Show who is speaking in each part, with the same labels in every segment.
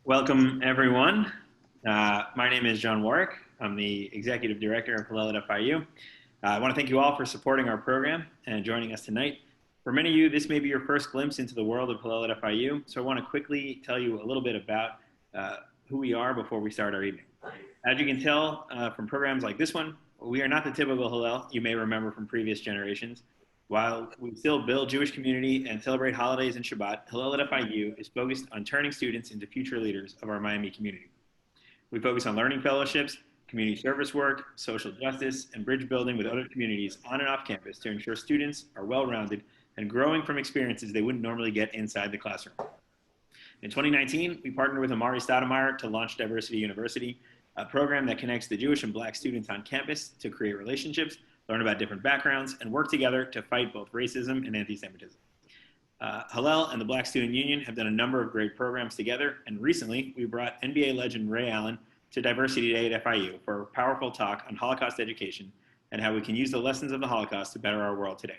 Speaker 1: Welcome, everyone. My name is John Warwick. I'm the Executive Director of Hillel at FIU. I want to thank you all for supporting our program and joining us tonight. For many of you, this may be your first glimpse into the world of Hillel at FIU, so I want to quickly tell you a little bit about who we are before we start our evening. As you can tell from programs like this one, we are not the typical Hillel you may remember from previous generations. While we still build Jewish community and celebrate holidays and Shabbat, Hillel at FIU is focused on turning students into future leaders of our Miami community. We focus on learning fellowships, community service work, social justice, and bridge building with other communities on and off campus to ensure students are well-rounded and growing from experiences they wouldn't normally get inside the classroom. In 2019, we partnered with Amari Stoudemire to launch Diversity University, a program that connects the Jewish and Black students on campus to create relationships, learn about different backgrounds, and work together to fight both racism and anti-Semitism. Hillel and the Black Student Union have done a number of great programs together, and recently we brought NBA legend Ray Allen to Diversity Day at FIU for a powerful talk on Holocaust education and how we can use the lessons of the Holocaust to better our world today.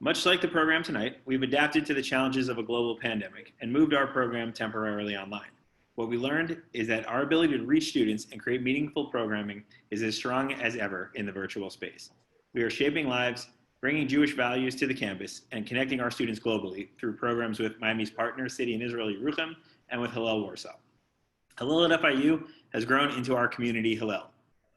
Speaker 1: Much like the program tonight, we've adapted to the challenges of a global pandemic and moved our program temporarily online. What we learned is that our ability to reach students and create meaningful programming is as strong as ever in the virtual space. We are shaping lives, bringing Jewish values to the campus, and connecting our students globally through programs with Miami's partner city in Israel, Yerucham, and with Hillel Warsaw. Hillel at FIU has grown into our community Hillel.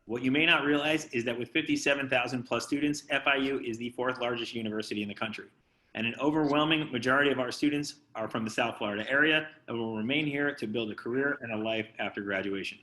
Speaker 1: What you may not realize is that with 57,000 plus students, FIU is the fourth largest university in the country. And an overwhelming majority of our students are from the South Florida area and will remain here to build a career and a life after graduation.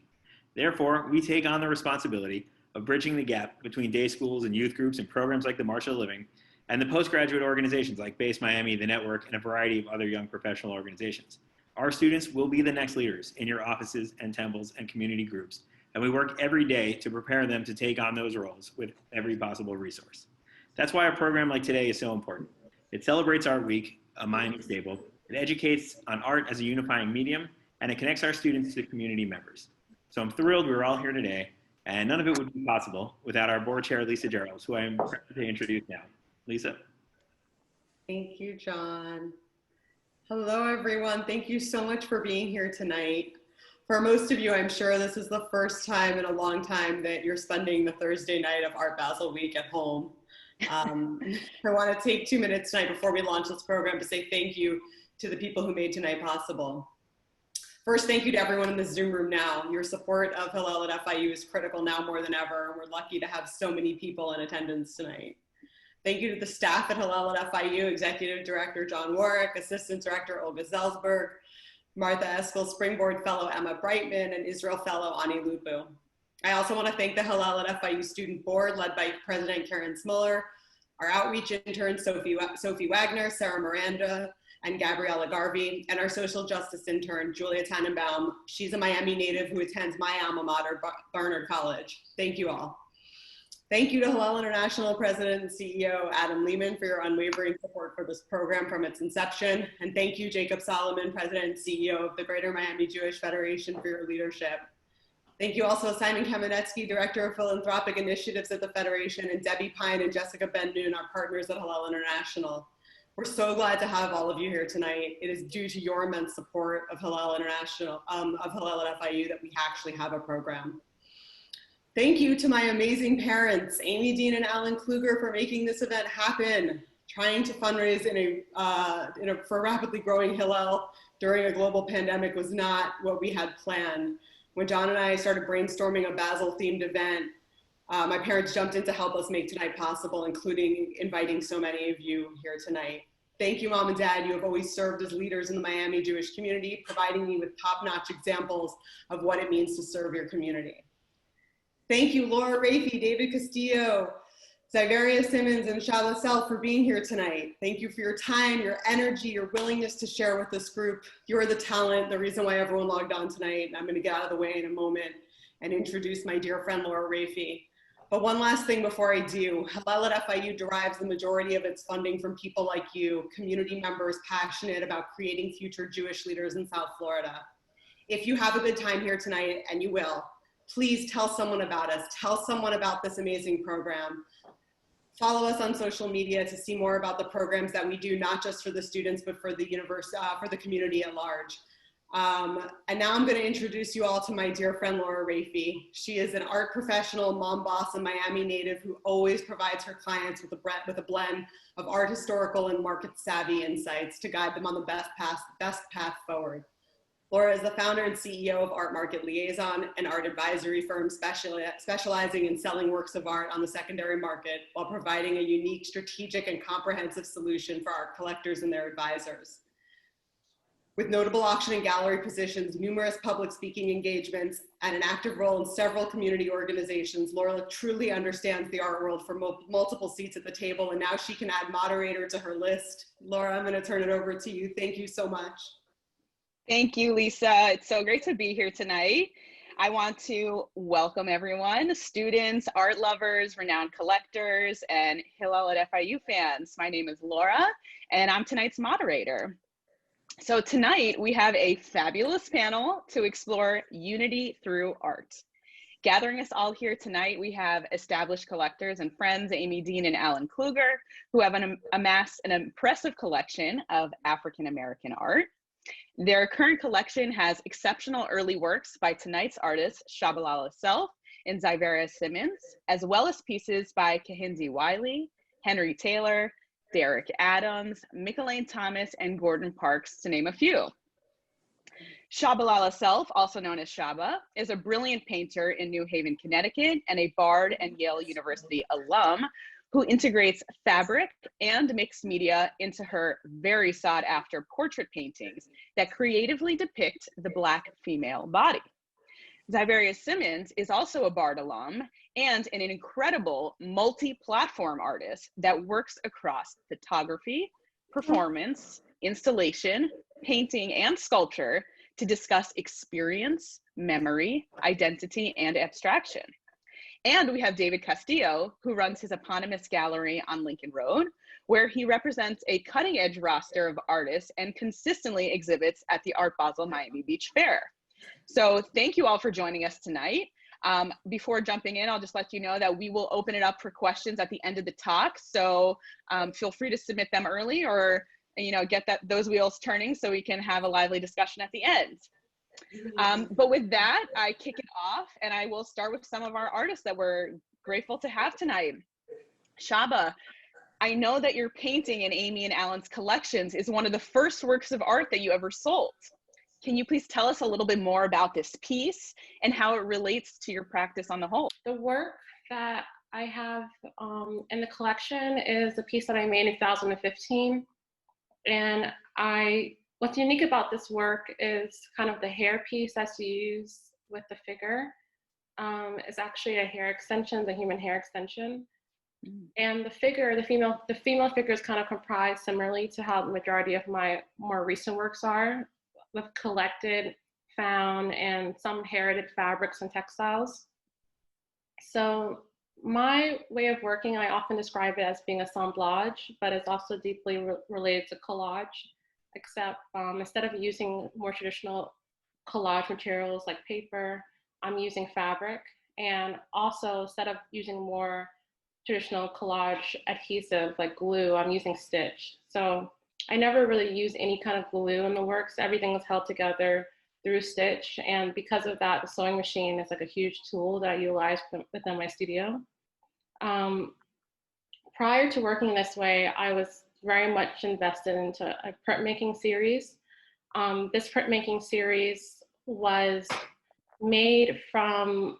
Speaker 1: Therefore, we take on the responsibility of bridging the gap between day schools and youth groups and programs like the March of the Living and the postgraduate organizations like Base Miami, The Network, and a variety of other young professional organizations. Our students will be the next leaders in your offices and temples and community groups, and we work every day to prepare them to take on those roles with every possible resource. That's why a program like today is so important. It celebrates Art Week, a Miami staple. It educates on art as a unifying medium, and it connects our students to community members. So I'm thrilled we're all here today, and none of it would be possible without our board chair, Lisa Gerald, who I'm proud to introduce now. Lisa.
Speaker 2: Thank you, John. Hello, everyone. Thank you so much for being here tonight. For most of you, I'm sure this is the first time in a long time that you're spending the Thursday night of Art Basel Week at home. I want to take 2 minutes tonight before we launch this program to say thank you to the people who made tonight possible. First, thank you to everyone in the Zoom room now. Your support of Hillel at FIU is critical now more than ever, and we're lucky to have so many people in attendance tonight. Thank you to the staff at Hillel at FIU, Executive Director John Warwick, Assistant Director Olga Zelsberg, Martha Eskel Springboard Fellow Emma Brightman, and Israel Fellow Ani Lupu. I also want to thank the Hillel at FIU Student Board, led by President Karen Smuller, our outreach interns, Sophie Wagner, Sarah Miranda, and Gabriella Garvey, and our social justice intern, Julia Tannenbaum. She's a Miami native who attends my alma mater, Barnard College. Thank you all. Thank you to Hillel International President and CEO Adam Lehman for your unwavering support for this program from its inception. And thank you, Jacob Solomon, President and CEO of the Greater Miami Jewish Federation, for your leadership. Thank you also Simon Kamenetsky, Director of Philanthropic Initiatives at the Federation, and Debbie Pine and Jessica Ben-Noon, our partners at Hillel International. We're so glad to have all of you here tonight. It is due to your immense support of Hillel International, of Hillel at FIU, that we actually have a program. Thank you to my amazing parents, Amy Dean and Alan Kluger, for making this event happen. Trying to fundraise for a rapidly growing Hillel during a global pandemic was not what we had planned. When John and I started brainstorming a Basel-themed event, my parents jumped in to help us make tonight possible, including inviting so many of you here tonight. Thank you, Mom and Dad. You have always served as leaders in the Miami Jewish community, providing me with top-notch examples of what it means to serve your community. Thank you, Laura Raiffe, David Castillo, Xaviera Simmons, and Tschabalala Self for being here tonight. Thank you for your time, your energy, your willingness to share with this group. You're the talent, the reason why everyone logged on tonight. I'm gonna get out of the way in a moment and introduce my dear friend, Laura Raiffe. But one last thing before I do, Hillel at FIU derives the majority of its funding from people like you, community members passionate about creating future Jewish leaders in South Florida. If you have a good time here tonight, and you will, please tell someone about us. Tell someone about this amazing program. Follow us on social media to see more about the programs that we do, not just for the students, but for the university, for the community at large. And now I'm going to introduce you all to my dear friend, Laura Raiffe. She is an art professional, mom boss, and Miami native who always provides her clients with a blend of art historical and market savvy insights to guide them on the best path forward. Laura is the founder and CEO of Art Market Liaison, an art advisory firm specializing in selling works of art on the secondary market while providing a unique, strategic, and comprehensive solution for art collectors and their advisors. With notable auction and gallery positions, numerous public speaking engagements, and an active role in several community organizations, Laura truly understands the art world from multiple seats at the table, and now she can add moderator to her list. Laura, I'm going to turn it over to you. Thank you so much.
Speaker 3: Thank you, Lisa. It's so great to be here tonight. I want to welcome everyone, students, art lovers, renowned collectors, and Hillel at FIU fans. My name is Laura, and I'm tonight's moderator. So tonight we have a fabulous panel to explore unity through art. Gathering us all here tonight, we have established collectors and friends, Amy Dean and Alan Kluger, who have amassed an impressive collection of African-American art. Their current collection has exceptional early works by tonight's artists, Tschabalala Self and Xaviera Simmons, as well as pieces by Kehinde Wiley, Henry Taylor, Derek Adams, Michelane Thomas, and Gordon Parks, to name a few. Tschabalala Self, also known as Shaba, is a brilliant painter in New Haven, Connecticut, and a Bard and Yale University alum who integrates fabric and mixed media into her very sought-after portrait paintings that creatively depict the Black female body. Xaviera Simmons is also a Bard alum and an incredible multi-platform artist that works across photography, performance, installation, painting, and sculpture to discuss experience, memory, identity, and abstraction. And we have David Castillo, who runs his eponymous gallery on Lincoln Road, where he represents a cutting-edge roster of artists and consistently exhibits at the Art Basel Miami Beach Fair. So thank you all for joining us tonight. Before jumping in, I'll just let you know that we will open it up for questions at the end of the talk. So feel free to submit them early, or get those wheels turning so we can have a lively discussion at the end. But with that, I kick it off, and I will start with some of our artists that we're grateful to have tonight. Shaba, I know that your painting in Amy and Alan's collections is one of the first works of art that you ever sold. Can you please tell us a little bit more about this piece and how it relates to your practice on the whole?
Speaker 4: The work that I have in the collection is a piece that I made in 2015. And what's unique about this work is kind of the hair piece that's used with the figure. Is actually a hair extension, the human hair extension. And the figure, the female figure is kind of comprised similarly to how the majority of my more recent works are, with collected, found, and some heritage fabrics and textiles. So my way of working, I often describe it as being assemblage, but it's also deeply related to collage, except instead of using more traditional collage materials like paper, I'm using fabric. And also, instead of using more traditional collage adhesive like glue, I'm using stitch. So I never really use any kind of glue in the works. Everything is held together through stitch. And because of that, the sewing machine is like a huge tool that I utilize within my studio. Prior to working this way, I was very much invested into a printmaking series. This printmaking series was made from,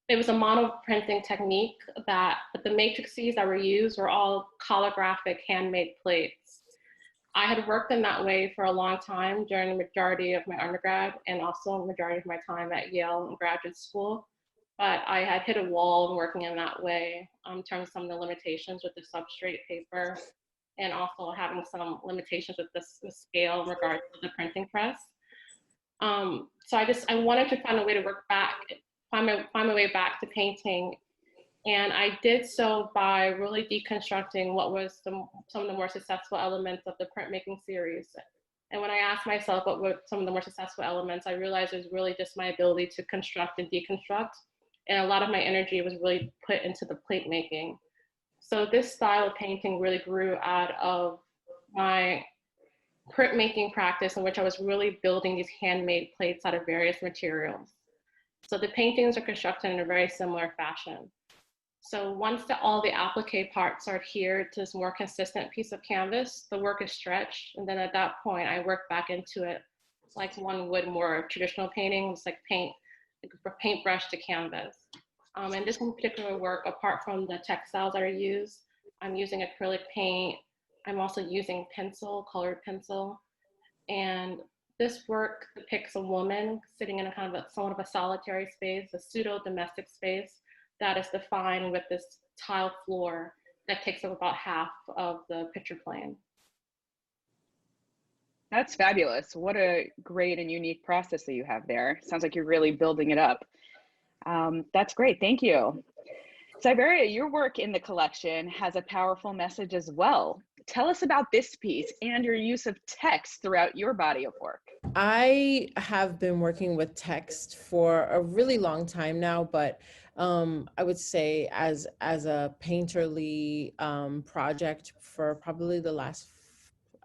Speaker 4: it was a monoprinting technique but the matrices that were used were all calligraphic handmade plates. I had worked in that way for a long time during the majority of my undergrad and also the majority of my time at Yale in graduate school. But I had hit a wall in working in that way in terms of some of the limitations with the substrate paper and also having some limitations with the scale in regards to the printing press. So I wanted to find a way to work back, find my way back to painting. And I did so by really deconstructing what was some of the more successful elements of the printmaking series. And when I asked myself what were some of the more successful elements, I realized it was really just my ability to construct and deconstruct. And a lot of my energy was really put into the plate making. So this style of painting really grew out of my printmaking practice in which I was really building these handmade plates out of various materials. So the paintings are constructed in a very similar fashion. So once all the applique parts are adhered to this more consistent piece of canvas, the work is stretched. And then at that point, I work back into it like one would more traditional paintings, like paintbrush to canvas. And this particular work, apart from the textiles that are used, I'm using acrylic paint. I'm also using pencil, colored pencil. And this work depicts a woman sitting in a kind of somewhat of a solitary space, a pseudo-domestic space that is defined with this tile floor that takes up about half of the picture plane.
Speaker 3: That's fabulous. What a great and unique process that you have there. Sounds like you're really building it up. That's great. Thank you. Siberia, your work in the collection has a powerful message as well. Tell us about this piece and your use of text throughout your body of work.
Speaker 5: I have been working with text for a really long time now, but I would say as a painterly project for probably the last,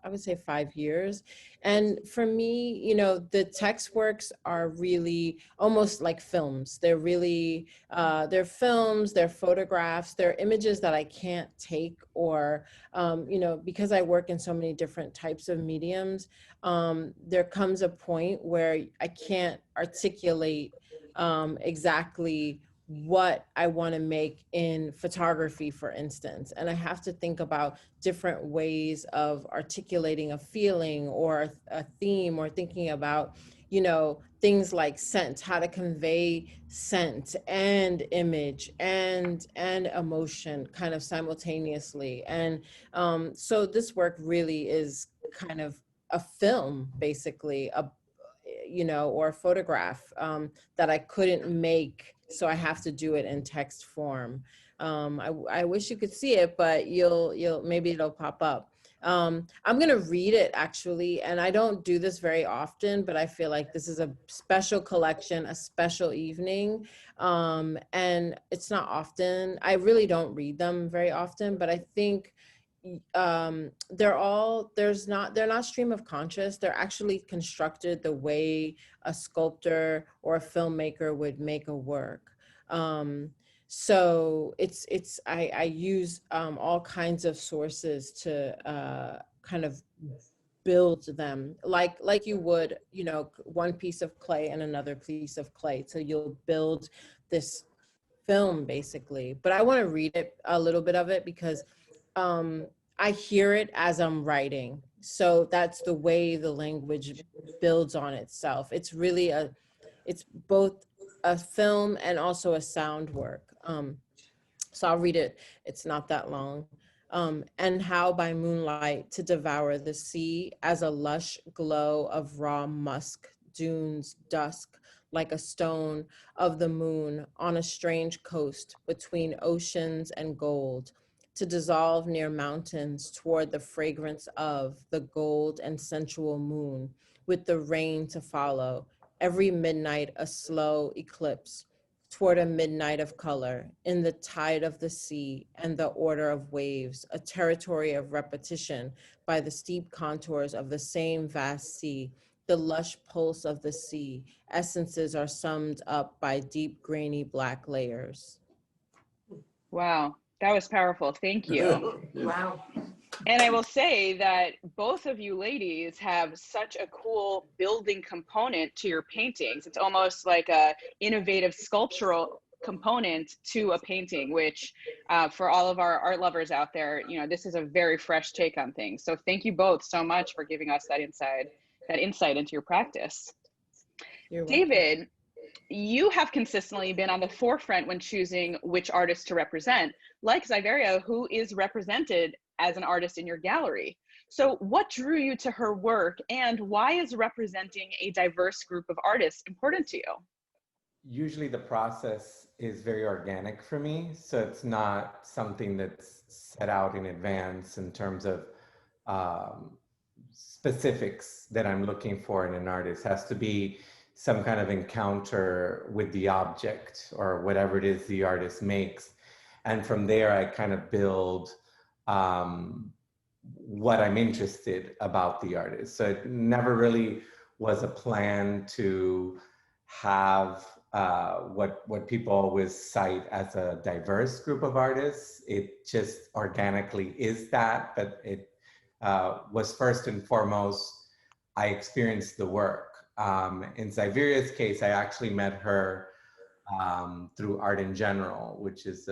Speaker 5: I would say 5 years. And for me, you know, the text works are really almost like films. They're really, they're films, they're photographs, they're images that I can't take or, you know, because I work in so many different types of mediums, there comes a point where I can't articulate exactly what I want to make in photography, for instance. And I have to think about different ways of articulating a feeling or a theme, or thinking about, you know, things like scent, how to convey scent and image and emotion kind of simultaneously. And so this work really is kind of a film, basically, you know, or a photograph that I couldn't make, so I have to do it in text form. I wish you could see it, but you'll maybe it'll pop up. I'm gonna read it actually, and I don't do this very often, but I feel like this is a special collection, a special evening, and it's not often. I really don't read them very often, but I think they're not stream of conscious. They're actually constructed the way a sculptor or a filmmaker would make a work. So I use all kinds of sources to kind of build them like you would, you know, one piece of clay and another piece of clay. So you'll build this film basically. But I want to read it, a little bit of it, because I hear it as I'm writing. So that's the way the language builds on itself. It's really it's both a film and also a sound work. So I'll read it. It's not that long. And how by moonlight to devour the sea as a lush glow of raw musk, dunes dusk, like a stone of the moon on a strange coast between oceans and gold, to dissolve near mountains toward the fragrance of the gold and sensual moon, with the rain to follow, every midnight a slow eclipse, toward a midnight of color, in the tide of the sea and the order of waves, a territory of repetition by the steep contours of the same vast sea, the lush pulse of the sea, essences are summed up by deep grainy black layers.
Speaker 3: Wow, that was powerful. Thank you.
Speaker 2: Wow.
Speaker 3: And I will say that both of you ladies have such a cool building component to your paintings. It's almost like a innovative sculptural component to a painting, which for all of our art lovers out there, you know, this is a very fresh take on things. So thank you both so much for giving us that insight into your practice. David, you have consistently been on the forefront when choosing which artists to represent, like Xaviera, who is represented as an artist in your gallery. So what drew you to her work, and why is representing a diverse group of artists important to you?
Speaker 6: Usually the process is very organic for me, so it's not something that's set out in advance in terms of specifics that I'm looking for in an artist. It has to be some kind of encounter with the object or whatever it is the artist makes. And from there, I kind of build what I'm interested about the artist. So it never really was a plan to have what people always cite as a diverse group of artists. It just organically is that, but it was first and foremost, I experienced the work. In Xaviera's case, I actually met her through Art in General, which is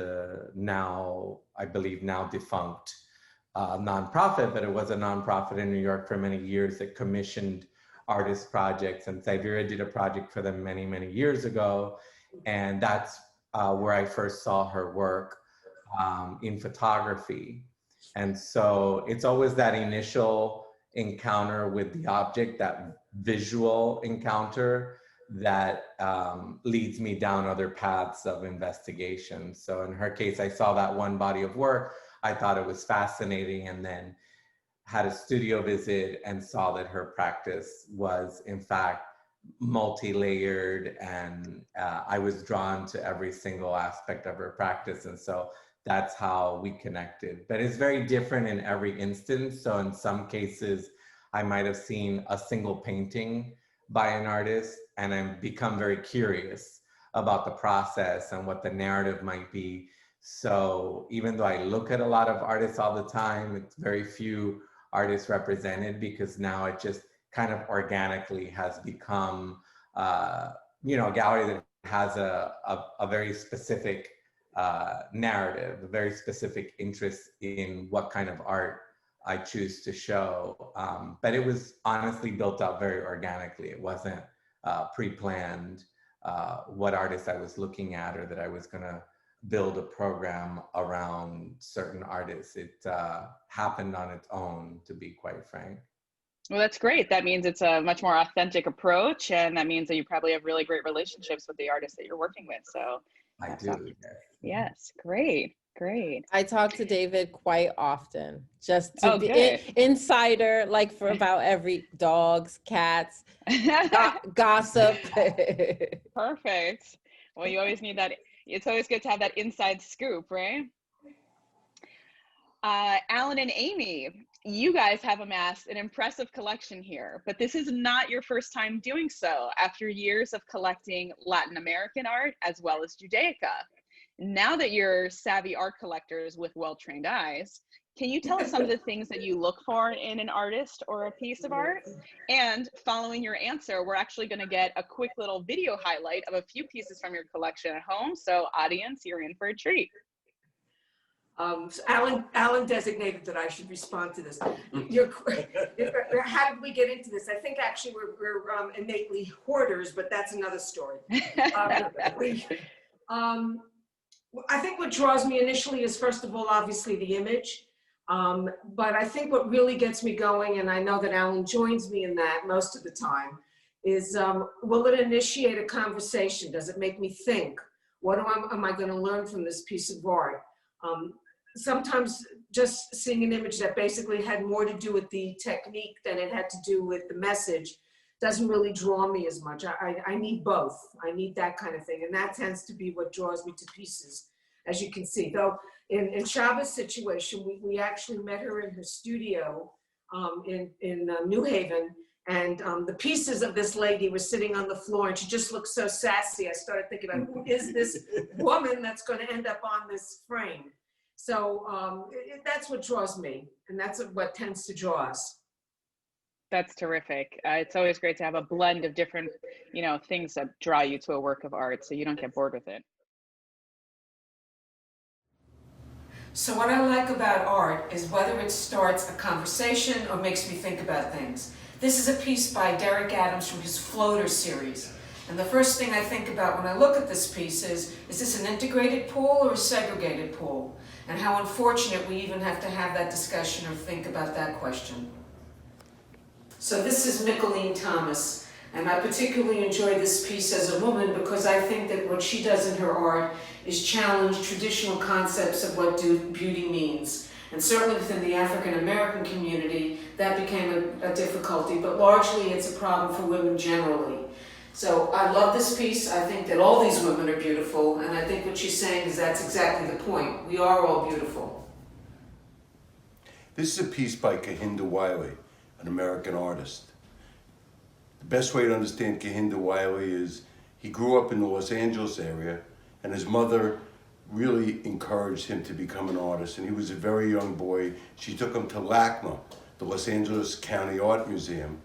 Speaker 6: now, I believe, now defunct nonprofit, but it was a nonprofit in New York for many years that commissioned artist projects. And Xaviera did a project for them many, many years ago. And that's where I first saw her work in photography. And so it's always that initial encounter with the object, that visual encounter, that leads me down other paths of investigation. So in her case, I saw that one body of work, I thought it was fascinating, and then had a studio visit and saw that her practice was in fact multi-layered, and I was drawn to every single aspect of her practice. And so that's how we connected. But it's very different in every instance. So in some cases, I might have seen a single painting by an artist and I've become very curious about the process and what the narrative might be. So even though I look at a lot of artists all the time, it's very few artists represented, because now it just kind of organically has become, a gallery that has a very specific narrative, a very specific interest in what kind of art I choose to show. But it was honestly built up very organically. It wasn't pre-planned what artist I was looking at, or that I was gonna build a program around certain artists. It happened on its own, to be quite frank.
Speaker 3: Well, that's great. That means it's a much more authentic approach, and that means that you probably have really great relationships with the artists that you're working with. So
Speaker 6: I do.
Speaker 3: Yes, great.
Speaker 5: I talk to David quite often, just to be insider, like for about every dogs, cats, gossip.
Speaker 3: Perfect. Well, you always need that. It's always good to have that inside scoop, right? Alan and Amy, you guys have amassed an impressive collection here, but this is not your first time doing so after years of collecting Latin American art as well as Judaica. Now that you're savvy art collectors with well-trained eyes, can you tell us some of the things that you look for in an artist or a piece of art? And following your answer, we're actually going to get a quick little video highlight of a few pieces from your collection at home. So audience, you're in for a treat.
Speaker 7: So Alan designated that I should respond to this. How did we get into this? I think actually we're innately hoarders, but that's another story. I think what draws me initially is, first of all, obviously the image. But I think what really gets me going, and I know that Alan joins me in that most of the time, is will it initiate a conversation? Does it make me think? What am I going to learn from this piece of art? Sometimes just seeing an image that basically had more to do with the technique than it had to do with the message doesn't really draw me as much. I need both. I need that kind of thing. And that tends to be what draws me to pieces, as you can see. Though in Tschaba's situation, we actually met her in her studio in New Haven. And the pieces of this lady were sitting on the floor, and she just looked so sassy. I started thinking about, who is this woman that's going to end up on this frame? So that's what draws me, and that's what tends to draw us.
Speaker 3: That's terrific. It's always great to have a blend of different, things that draw you to a work of art, so you don't get bored with it.
Speaker 7: So what I like about art is whether it starts a conversation or makes me think about things. This is a piece by Derek Adams from his Floater series. And the first thing I think about when I look at this piece is this an integrated pool or a segregated pool? And how unfortunate we even have to have that discussion or think about that question. So this is Mickaleen Thomas, and I particularly enjoy this piece as a woman because I think that what she does in her art is challenge traditional concepts of what beauty means. And certainly within the African American community, that became a difficulty, but largely it's a problem for women generally. So I love this piece. I think that all these women are beautiful, and I think what she's saying is that's exactly the point. We are all beautiful.
Speaker 8: This is a piece by Kehinde Wiley, an American artist. The best way to understand Kehinde Wiley is he grew up in the Los Angeles area, and his mother really encouraged him to become an artist. And he was a very young boy. She took him to LACMA, the Los Angeles County Art Museum,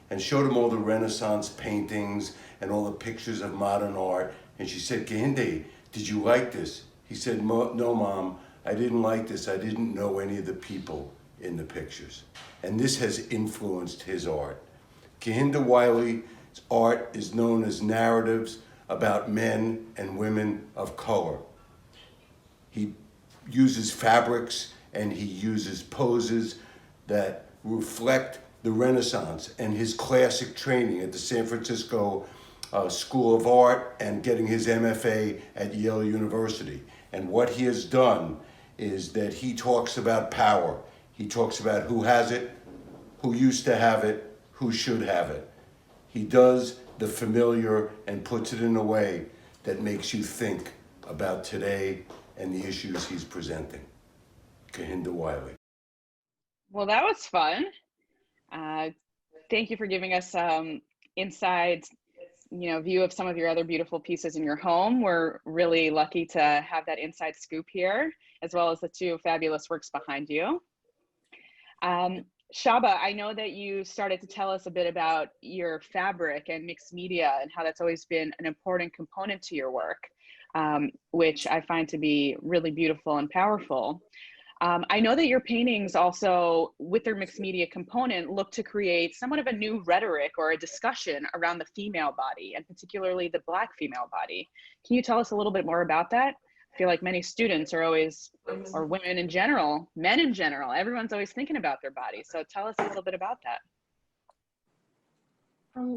Speaker 8: and showed him all the Renaissance paintings and all the pictures of modern art. And she said, Kehinde, did you like this? He said, no, Mom, I didn't like this. I didn't know any of the people in the pictures. And this has influenced his art. Kehinde Wiley's art is known as narratives about men and women of color. He uses fabrics and he uses poses that reflect the Renaissance and his classic training at the San Francisco School of Art and getting his MFA at Yale University. And what he has done is that he talks about power. He talks about who has it, who used to have it, who should have it. He does the familiar and puts it in a way that makes you think about today and the issues he's presenting. Kehinde Wiley.
Speaker 3: Well, that was fun. Thank you for giving us inside, view of some of your other beautiful pieces in your home. We're really lucky to have that inside scoop here, as well as the two fabulous works behind you. Shaba, I know that you started to tell us a bit about your fabric and mixed media and how that's always been an important component to your work, which I find to be really beautiful and powerful. I know that your paintings also, with their mixed media component, look to create somewhat of a new rhetoric or a discussion around the female body, and particularly the Black female body. Can you tell us a little bit more about that? I feel like many students are always, or women in general, men in general, everyone's always thinking about their body. So tell us a little bit about that.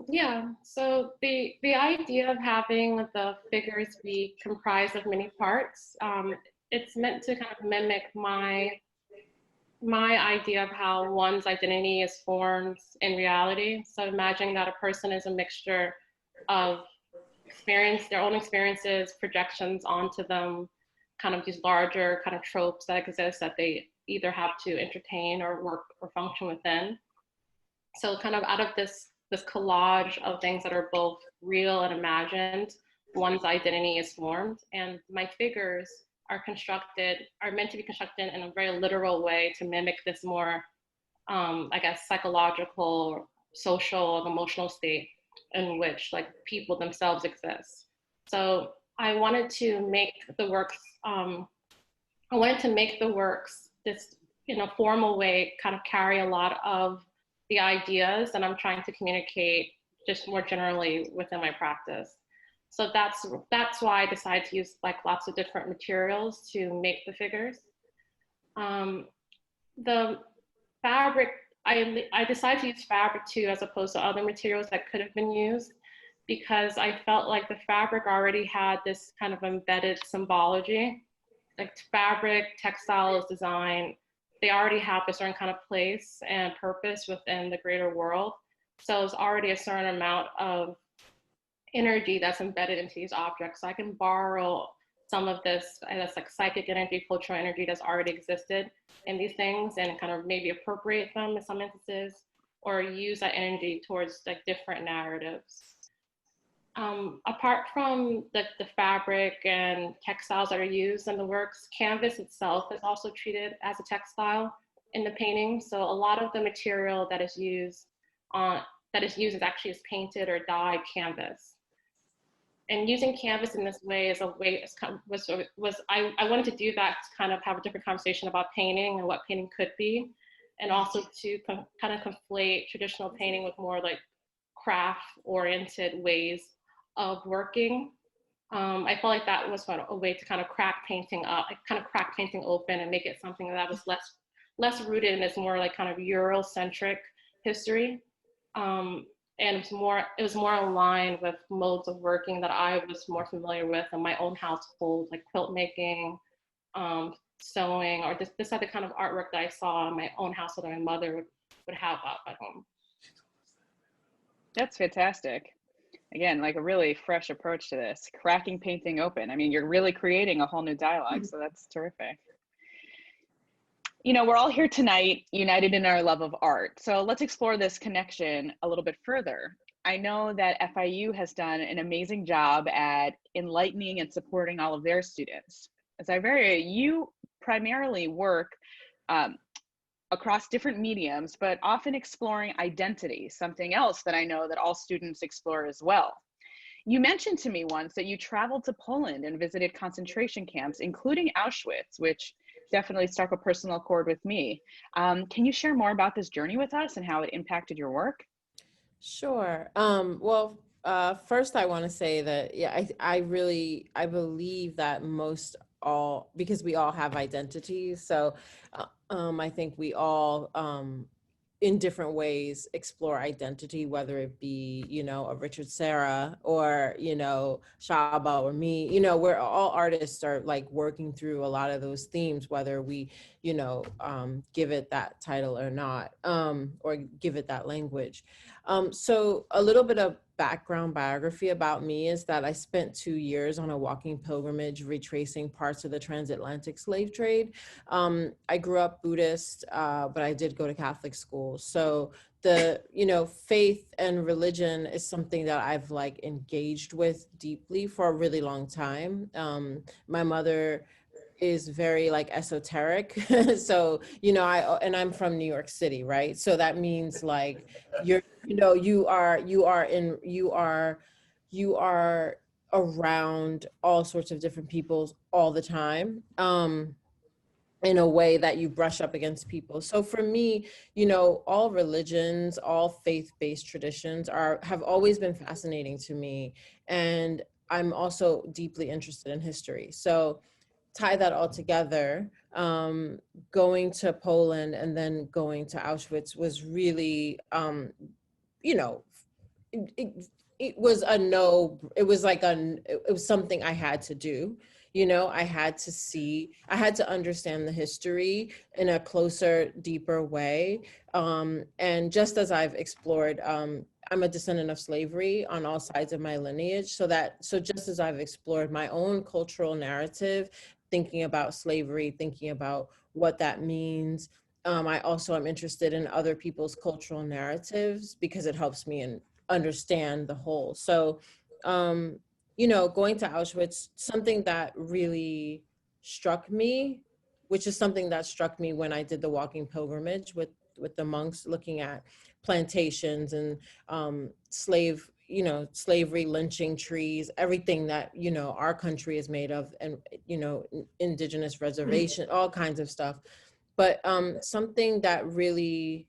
Speaker 4: Yeah, so the idea of having the figures be comprised of many parts, it's meant to kind of mimic my idea of how one's identity is formed in reality. So imagining that a person is a mixture of their own experiences, projections onto them, kind of these larger kind of tropes that exist that they either have to entertain or work or function within. So kind of out of this collage of things that are both real and imagined, one's identity is formed. And my figures are meant to be constructed in a very literal way to mimic this more, psychological, social, and emotional state in which people themselves exist. So I wanted to make the works, this in a formal way kind of carry a lot of the ideas that I'm trying to communicate just more generally within my practice. So that's why I decided to use lots of different materials to make the figures. The fabric, I decided to use fabric too, as opposed to other materials that could have been used, because I felt like the fabric already had this kind of embedded symbology. Like fabric, textiles, design, they already have a certain kind of place and purpose within the greater world. So it's already a certain amount of energy that's embedded into these objects. So I can borrow some of this, that's psychic energy, cultural energy that's already existed in these things and kind of maybe appropriate them in some instances, or use that energy towards different narratives. Apart from the fabric and textiles that are used in the works, canvas itself is also treated as a textile in the painting. So a lot of the material that is used is actually painted or dyed canvas. And using canvas in this way is a way, I wanted to do that to kind of have a different conversation about painting and what painting could be, and also to kind of conflate traditional painting with more craft-oriented ways of working. I felt like that was a way to kind of crack painting open and make it something that was less rooted in this more kind of Eurocentric history. And it was more aligned with modes of working that I was more familiar with in my own household, like quilt making, sewing, or this other kind of artwork that I saw in my own household that my mother would have up at home.
Speaker 3: That's fantastic. Again, a really fresh approach to this, cracking painting open. I mean, you're really creating a whole new dialogue, so that's terrific. You know, we're all here tonight, united in our love of art. So let's explore this connection a little bit further. I know that FIU has done an amazing job at enlightening and supporting all of their students. Xaviera, you primarily work um, across different mediums, but often exploring identity, something else that I know that all students explore as well. You mentioned to me once that you traveled to Poland and visited concentration camps, including Auschwitz, which definitely struck a personal chord with me. Can you share more about this journey with us and how it impacted your work?
Speaker 5: Sure. Well, first I want to say that, yeah, I believe that most all, because we all have identities. So, I think we all, in different ways explore identity, whether it be, a Richard Serra or, Shaba or me, we're all artists are like working through a lot of those themes, whether we, give it that title or not, or give it that language. So a little bit of background biography about me is that I spent 2 years on a walking pilgrimage retracing parts of the transatlantic slave trade. I grew up Buddhist, but I did go to Catholic school. So the, faith and religion is something that I've like engaged with deeply for a really long time. My mother is very like esoteric. So, I'm from New York City, right? So that means like you are around all sorts of different peoples all the time. In a way that you brush up against people. So for me, all religions, all faith-based traditions have always been fascinating to me. And I'm also deeply interested in history. So tie that all together, going to Poland and then going to Auschwitz was really, you know, it, it was a no, it was like it was something I had to do. I had to see, I had to understand the history in a closer, deeper way. And just as I've explored, I'm a descendant of slavery on all sides of my lineage. So just as I've explored my own cultural narrative, thinking about slavery, thinking about what that means, I also am interested in other people's cultural narratives because it helps me understand the whole. So, going to Auschwitz, something that really struck me, which is something that struck me when I did the walking pilgrimage with the monks, looking at plantations and slavery, lynching trees, everything that our country is made of, and indigenous reservation, all kinds of stuff. But something that really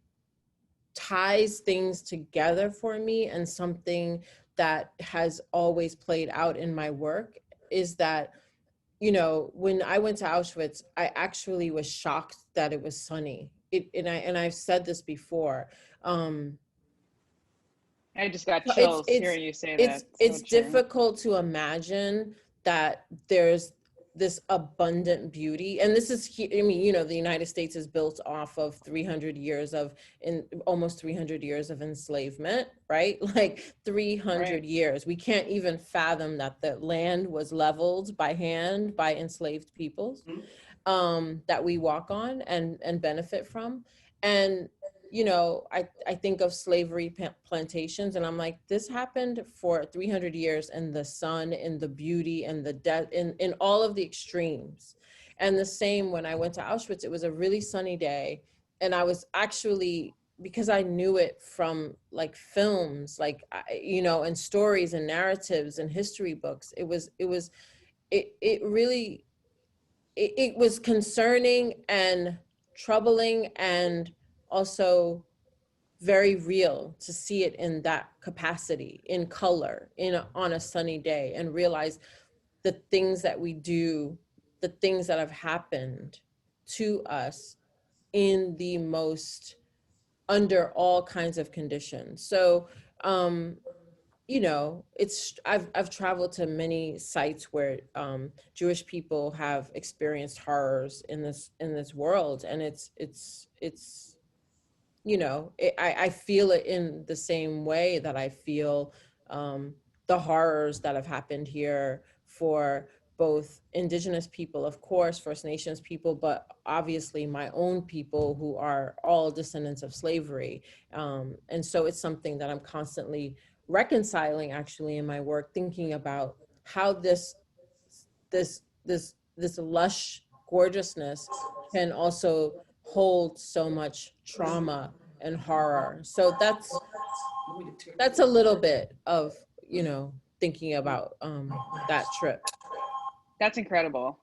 Speaker 5: ties things together for me, and something that has always played out in my work, is that when I went to Auschwitz, I actually was shocked that it was sunny. I've said this before.
Speaker 3: I just got
Speaker 5: It's
Speaker 3: chills
Speaker 5: it's
Speaker 3: hearing you say
Speaker 5: it's
Speaker 3: that. So
Speaker 5: it's
Speaker 3: true.
Speaker 5: difficult to imagine that there's this abundant beauty, and this is I mean, the United States is built off of 300 years of in almost 300 years of enslavement, right? Like 300
Speaker 3: Right.
Speaker 5: years. We can't even fathom that the land was leveled by hand by enslaved peoples, that we walk on and benefit from. And I think of slavery plantations, and I'm like, this happened for 300 years in the sun, in the beauty, and the death, in all of the extremes. And the same when I went to Auschwitz, it was a really sunny day, and I was actually, because I knew it from like films, like and stories and narratives and history books. It really, it was concerning and troubling, and also very real to see it in that capacity, in color, on a sunny day, and realize the things that we do, the things that have happened to us in the most, under all kinds of conditions. So I've traveled to many sites where Jewish people have experienced horrors in this world, and I feel it in the same way that I feel the horrors that have happened here for both Indigenous people, of course, First Nations people, but obviously my own people who are all descendants of slavery. And so it's something that I'm constantly reconciling actually in my work, thinking about how this lush gorgeousness can also hold so much trauma and horror. So that's a little bit of, you know, thinking about that trip.
Speaker 3: That's incredible.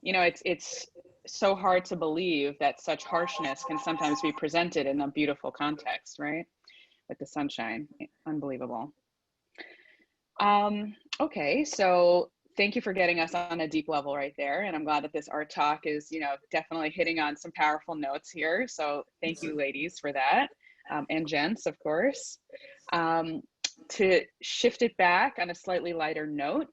Speaker 3: You know, it's so hard to believe that such harshness can sometimes be presented in a beautiful context, right? With the sunshine. Unbelievable. Okay, so thank you for getting us on a deep level right there. And I'm glad that this art talk is, you know, definitely hitting on some powerful notes here. So thank you, ladies, for that. And gents, of course. To shift it back on a slightly lighter note,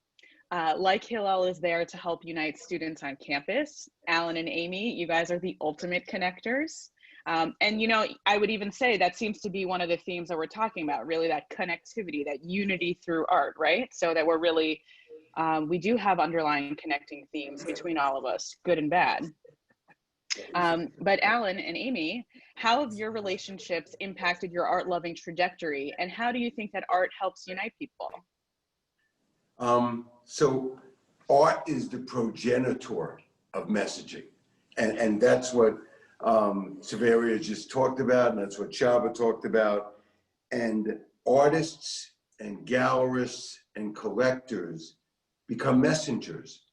Speaker 3: like Hillel is there to help unite students on campus, Alan and Amy, you guys are the ultimate connectors. And, you know, I would even say that seems to be one of the themes that we're talking about, really that connectivity, that unity through art, right? So that we're really, we do have underlying connecting themes between all of us, good and bad. But Alan and Amy, how have your relationships impacted your art loving trajectory? And how do you think that art helps unite people?
Speaker 8: So art is the progenitor of messaging. And that's what Siberia just talked about, and that's what Csaba talked about. And artists and gallerists and collectors become messengers.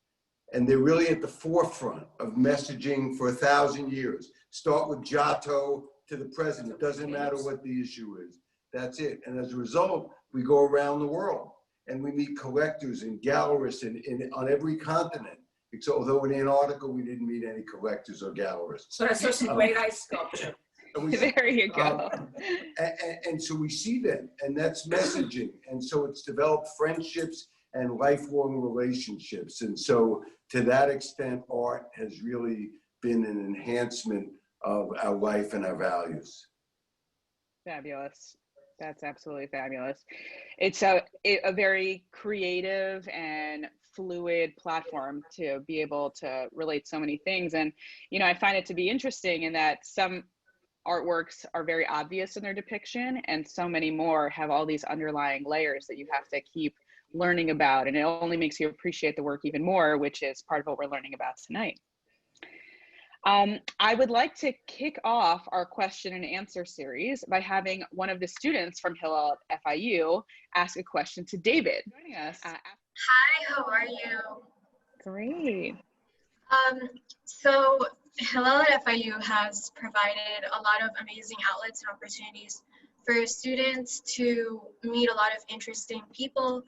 Speaker 8: And they're really at the forefront of messaging for 1,000 years. Start with Giotto to the present. It doesn't matter what the issue is. That's it. And as a result, we go around the world and we meet collectors and gallerists on every continent. So, although in Antarctica, we didn't meet any collectors or gallerists.
Speaker 7: So that's just a great ice sculpture.
Speaker 3: There you go.
Speaker 8: And so we see them, and that's messaging. And so it's developed friendships and lifelong relationships. And so to that extent, art has really been an enhancement of our life and our values.
Speaker 3: Fabulous. That's absolutely fabulous. It's a very creative and fluid platform to be able to relate so many things. And, you know, I find it to be interesting in that some artworks are very obvious in their depiction, and so many more have all these underlying layers that you have to keep learning about. And it only makes you appreciate the work even more, which is part of what we're learning about tonight. I would like to kick off our question and answer series by having one of the students from Hillel at FIU ask a question to David. Joining us.
Speaker 9: Hi, how are you?
Speaker 3: Great.
Speaker 9: So Hillel at FIU has provided a lot of amazing outlets and opportunities for students to meet a lot of interesting people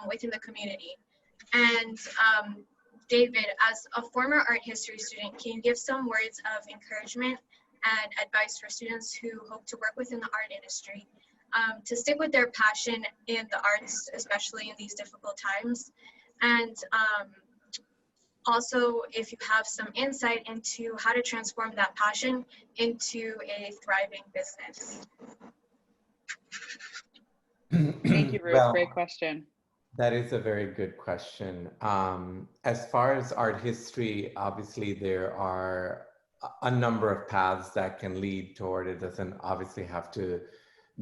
Speaker 9: within the community. And David, as a former art history student, can you give some words of encouragement and advice for students who hope to work within the art industry to stick with their passion in the arts, especially in these difficult times? And also, if you have some insight into how to transform that passion into a thriving business.
Speaker 3: Thank you, Ruth.
Speaker 6: Well,
Speaker 3: great question.
Speaker 6: That is a very good question. As far as art history, obviously there are a number of paths that can lead toward it. Doesn't obviously have to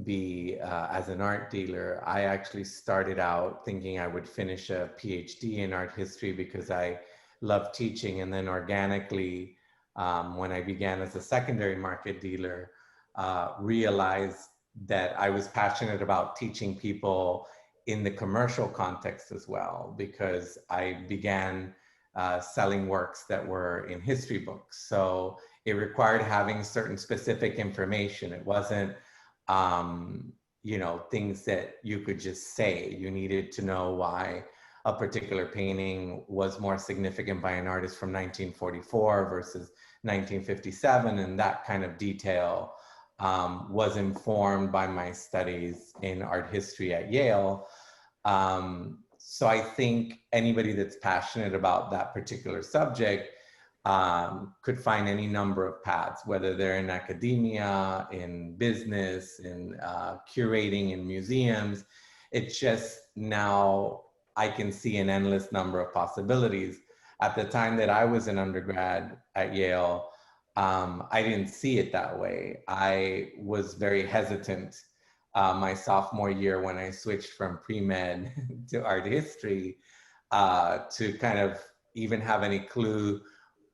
Speaker 6: be as an art dealer. I actually started out thinking I would finish a PhD in art history because I love teaching, and then organically, when I began as a secondary market dealer, realized that I was passionate about teaching people in the commercial context as well, because I began selling works that were in history books. So it required having certain specific information. It wasn't, you know, things that you could just say. You needed to know why a particular painting was more significant by an artist from 1944 versus 1957, and that kind of detail was informed by my studies in art history at Yale. So I think anybody that's passionate about that particular subject could find any number of paths, whether they're in academia, in business, in curating in museums. It's just now I can see an endless number of possibilities. At the time that I was an undergrad at Yale, I didn't see it that way. I was very hesitant my sophomore year when I switched from pre-med to art history to kind of even have any clue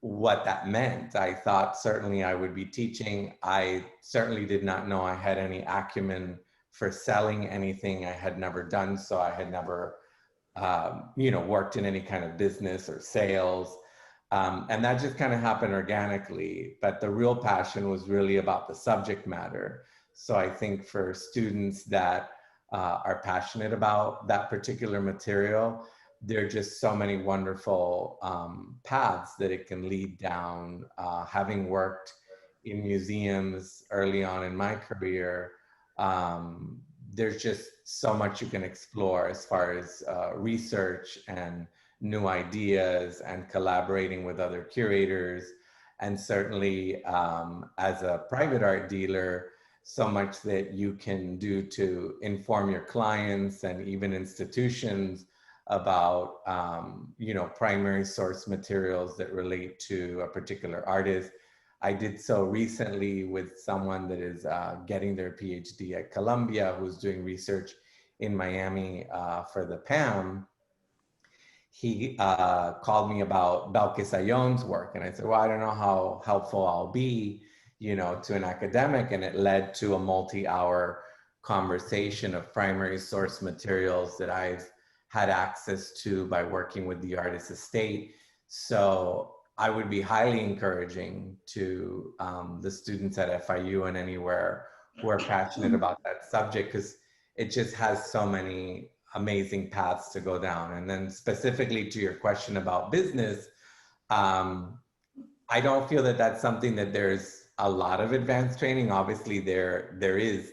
Speaker 6: what that meant. I thought certainly I would be teaching. I certainly did not know I had any acumen for selling anything. I had never done so. I had never, worked in any kind of business or sales. And that just kind of happened organically. But the real passion was really about the subject matter. So I think for students that are passionate about that particular material, there are just so many wonderful paths that it can lead down. Having worked in museums early on in my career, there's just so much you can explore as far as research and new ideas and collaborating with other curators. And certainly as a private art dealer, so much that you can do to inform your clients and even institutions about primary source materials that relate to a particular artist. I did so recently with someone that is getting their PhD at Columbia, who's doing research in Miami for the PAM. He called me about Belkis Ayon's work, and I said, well, I don't know how helpful I'll be, to an academic, and it led to a multi-hour conversation of primary source materials that I've had access to by working with the artist estate. So I would be highly encouraging to the students at FIU and anywhere who are passionate about that subject, because it just has so many amazing paths to go down. And then specifically to your question about business, I don't feel that that's something that there's a lot of advanced training. Obviously there is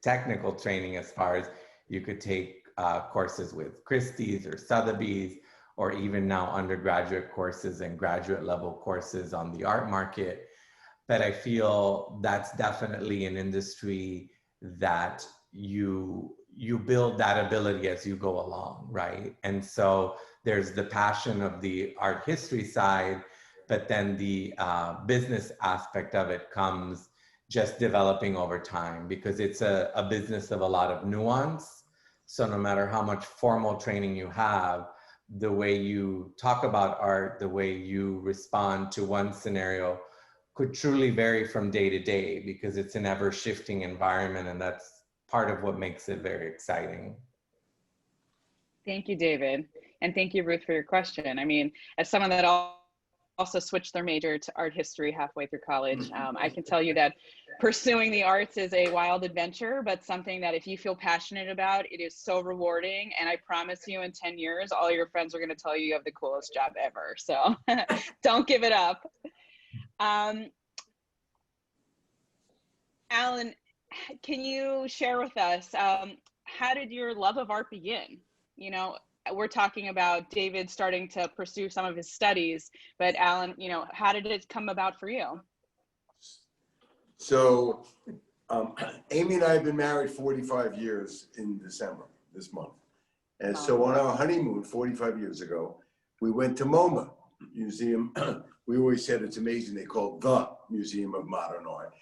Speaker 6: technical training as far as you could take courses with Christie's or Sotheby's, or even now undergraduate courses and graduate level courses on the art market. But I feel that's definitely an industry that you build that ability as you go along, right? And so there's the passion of the art history side, but then the business aspect of it comes just developing over time, because it's a business of a lot of nuance. So no matter how much formal training you have, the way you talk about art, the way you respond to one scenario could truly vary from day to day, because it's an ever shifting environment, and that's part of what makes it very exciting.
Speaker 3: Thank you, David. And thank you, Ruth, for your question. I mean, as someone that also switched their major to art history halfway through college, I can tell you that pursuing the arts is a wild adventure, but something that if you feel passionate about, it is so rewarding. And I promise you, in 10 years, all your friends are going to tell you you have the coolest job ever. So don't give it up. Alan, can you share with us, how did your love of art begin? We're talking about David starting to pursue some of his studies, but Alan, how did it come about for you?
Speaker 8: So Amy and I have been married 45 years in December, this month. And so on our honeymoon 45 years ago, we went to MoMA Museum. We always said it's amazing. They call it the Museum of Modern Art.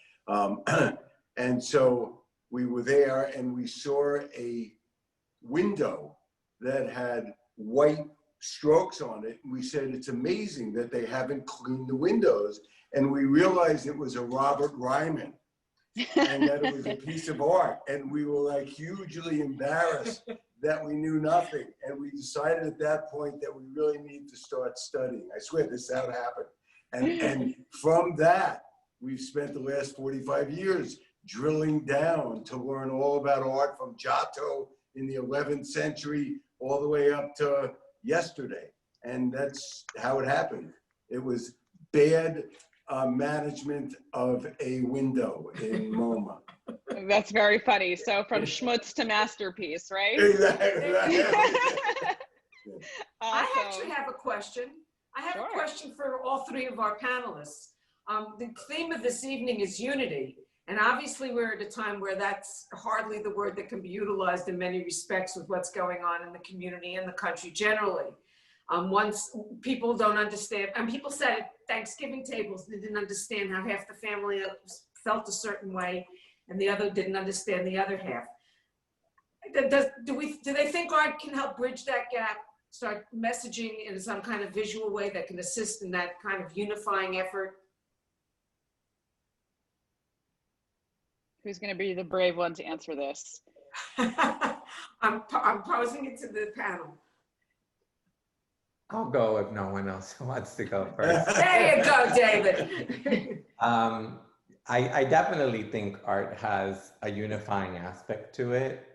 Speaker 8: And so we were there and we saw a window that had white strokes on it. And we said, it's amazing that they haven't cleaned the windows. And we realized it was a Robert Ryman and that it was a piece of art. And we were like hugely embarrassed that we knew nothing. And we decided at that point that we really need to start studying. I swear this is how it happened. And from that, we've spent the last 45 years drilling down to learn all about art from Giotto in the 11th century all the way up to yesterday. And that's how it happened. It was bad management of a window in MoMA.
Speaker 3: That's very funny. So from schmutz to masterpiece, right?
Speaker 8: Exactly.
Speaker 3: Awesome.
Speaker 7: I actually have a question. I have a question for all three of our panelists. The theme of this evening is unity. And obviously we're at a time where that's hardly the word that can be utilized in many respects with what's going on in the community and the country generally. Once people don't understand, and people said at Thanksgiving tables, they didn't understand how half the family felt a certain way and the other didn't understand the other half. Do they think art can help bridge that gap, start messaging in some kind of visual way that can assist in that kind of unifying effort?
Speaker 3: Who's going to be the brave one to answer this?
Speaker 7: I'm posing it to the panel.
Speaker 6: I'll go if no one else wants to go first.
Speaker 7: There you go, David.
Speaker 6: I definitely think art has a unifying aspect to it,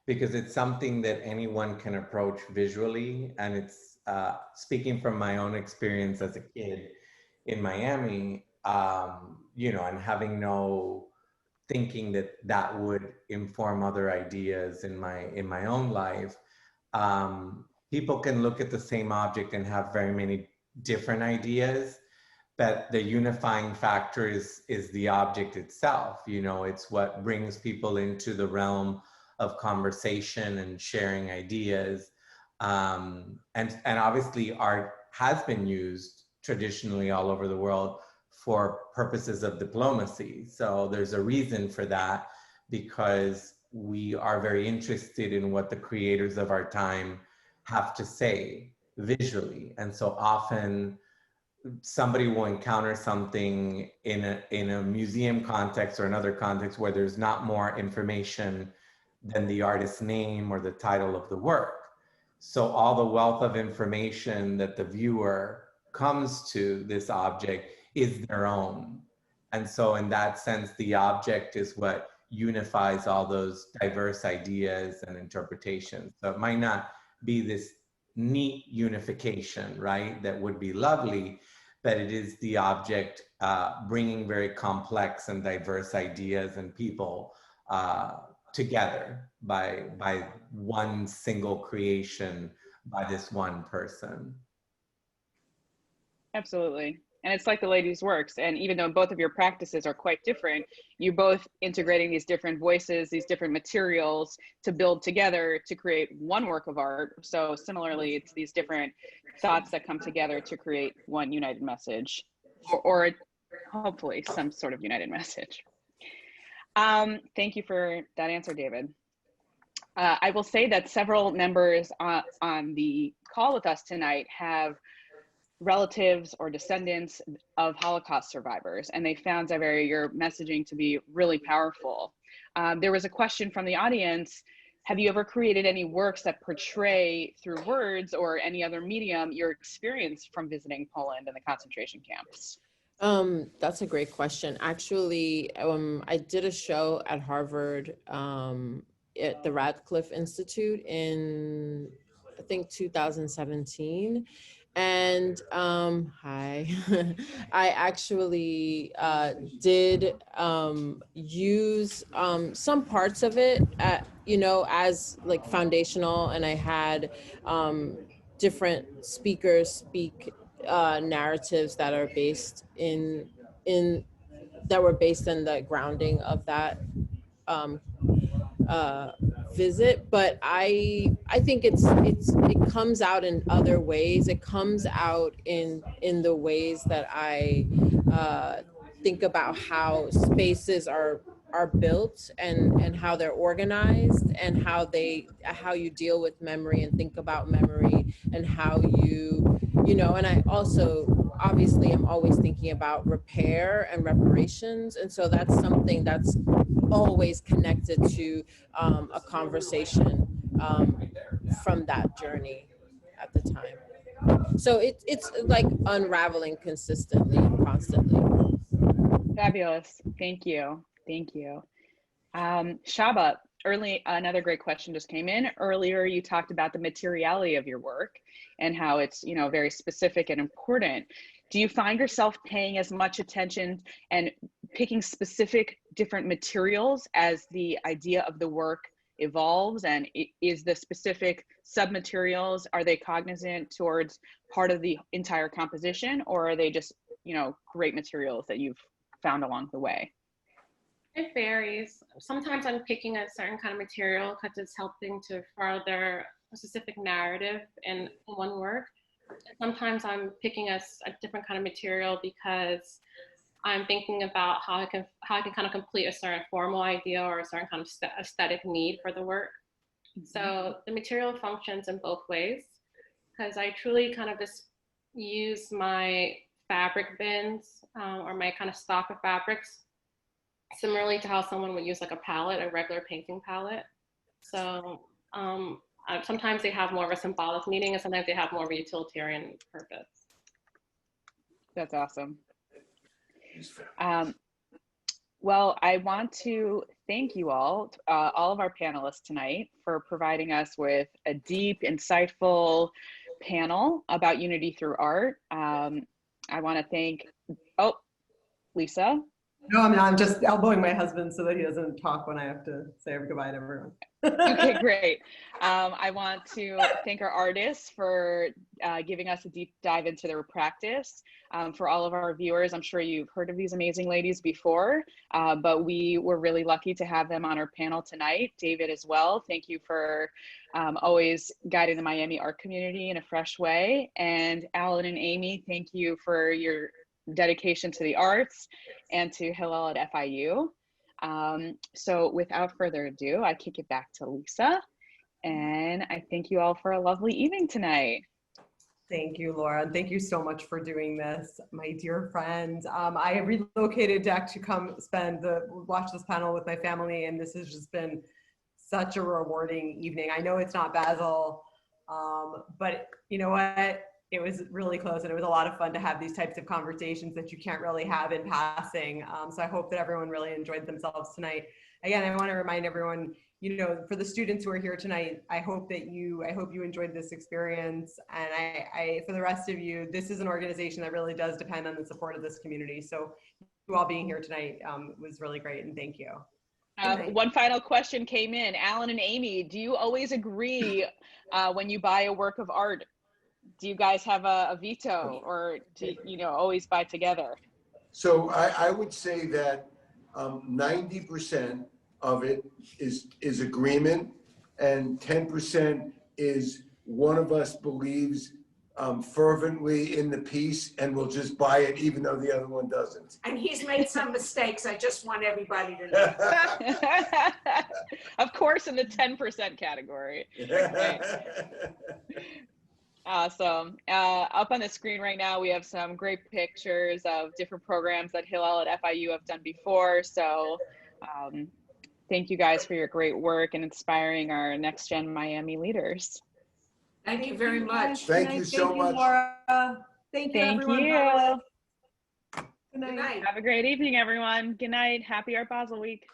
Speaker 6: because it's something that anyone can approach visually. And it's speaking from my own experience as a kid in Miami, you know, and having no thinking that that would inform other ideas in my own life. People can look at the same object and have very many different ideas, but the unifying factor is the object itself. You know, it's what brings people into the realm of conversation and sharing ideas. And obviously art has been used traditionally all over the world for purposes of diplomacy. So there's a reason for that, because we are very interested in what the creators of our time have to say visually. And so often somebody will encounter something in a museum context or another context where there's not more information than the artist's name or the title of the work. So all the wealth of information that the viewer comes to this object is their own. And so in that sense, the object is what unifies all those diverse ideas and interpretations. So it might not be this neat unification, right? That would be lovely, but it is the object bringing very complex and diverse ideas and people together by one single creation by this one person.
Speaker 3: Absolutely. And it's like the ladies' works. And even though both of your practices are quite different, you both integrating these different voices, these different materials to build together to create one work of art. So similarly, it's these different thoughts that come together to create one united message, or hopefully some sort of united message. Thank you for that answer, David. I will say that several members on the call with us tonight have relatives or descendants of Holocaust survivors, and they found, Xaviera, your messaging to be really powerful. There was a question from the audience: have you ever created any works that portray through words or any other medium your experience from visiting Poland and the concentration camps?
Speaker 5: That's a great question. Actually, I did a show at Harvard at the Radcliffe Institute in, I think, 2017. And hi, I actually did use some parts of it, you know, as like foundational, and I had different speakers speak narratives that are based that were based in the grounding of that visit. But I think it comes out in other ways. It comes out in the ways that I think about how spaces are built and how they're organized, and how you deal with memory and think about memory, and how you know, and I also obviously am always thinking about repair and reparations. And so that's something that's always connected to a conversation from that journey at the time. So it's like unraveling consistently, constantly.
Speaker 3: Fabulous. Thank you. Thank you. Shaba, another great question just came in. Earlier, you talked about the materiality of your work and how it's, you know, very specific and important. Do you find yourself paying as much attention and picking specific different materials as the idea of the work evolves? And is the specific submaterials, are they cognizant towards part of the entire composition, or are they just, you know, great materials that you've found along the way?
Speaker 4: It varies. Sometimes I'm picking a certain kind of material because it's helping to further a specific narrative in one work. Sometimes I'm picking a different kind of material because I'm thinking about how I can kind of complete a certain formal idea or a certain kind of aesthetic need for the work. So the material functions in both ways, because I truly kind of just use my fabric bins or my kind of stock of fabrics similarly to how someone would use like a palette, a regular painting palette. So sometimes they have more of a symbolic meaning and sometimes they have more of a utilitarian purpose.
Speaker 3: That's awesome. Well, I want to thank you all of our panelists tonight, for providing us with a deep, insightful panel about unity through art. I want to thank, Lisa.
Speaker 2: No, I'm just elbowing my husband so that he doesn't talk when I have to say goodbye to everyone.
Speaker 3: Okay, great. I want to thank our artists for giving us a deep dive into their practice. For all of our viewers, I'm sure you've heard of these amazing ladies before, but we were really lucky to have them on our panel tonight. David as well, thank you for always guiding the Miami art community in a fresh way. And Alan and Amy, thank you for your dedication to the arts and to Hillel at FIU. So without further ado, I kick it back to Lisa, and I thank you all for a lovely evening tonight.
Speaker 2: Thank you, Laura, and thank you so much for doing this, my dear friends. I relocated to actually come watch this panel with my family, and this has just been such a rewarding evening. I know it's not Basel, but you know what? It was really close, and it was a lot of fun to have these types of conversations that you can't really have in passing. So I hope that everyone really enjoyed themselves tonight. Again, I want to remind everyone, you know, for the students who are here tonight, I hope you enjoyed this experience. And I for the rest of you, this is an organization that really does depend on the support of this community. So you all being here tonight was really great, and thank you.
Speaker 3: One final question came in. Alan and Amy, do you always agree when you buy a work of art? Do you guys have a veto, or do you always buy together?
Speaker 8: So I would say that 90% of it is agreement, and 10% is one of us believes fervently in the piece and will just buy it even though the other one doesn't.
Speaker 7: And he's made some mistakes. I just want everybody to know.
Speaker 3: Of course, in the 10% category. Right. Awesome. Up on the screen right now, we have some great pictures of different programs that Hillel at FIU have done before. So thank you guys for your great work and inspiring our next gen Miami leaders.
Speaker 7: Thank you very much.
Speaker 8: Thank you so much.
Speaker 2: Laura. Thank you, everyone.
Speaker 3: Thank you.
Speaker 2: Good night.
Speaker 3: Have a great evening, everyone. Good night. Happy Art Basel Week.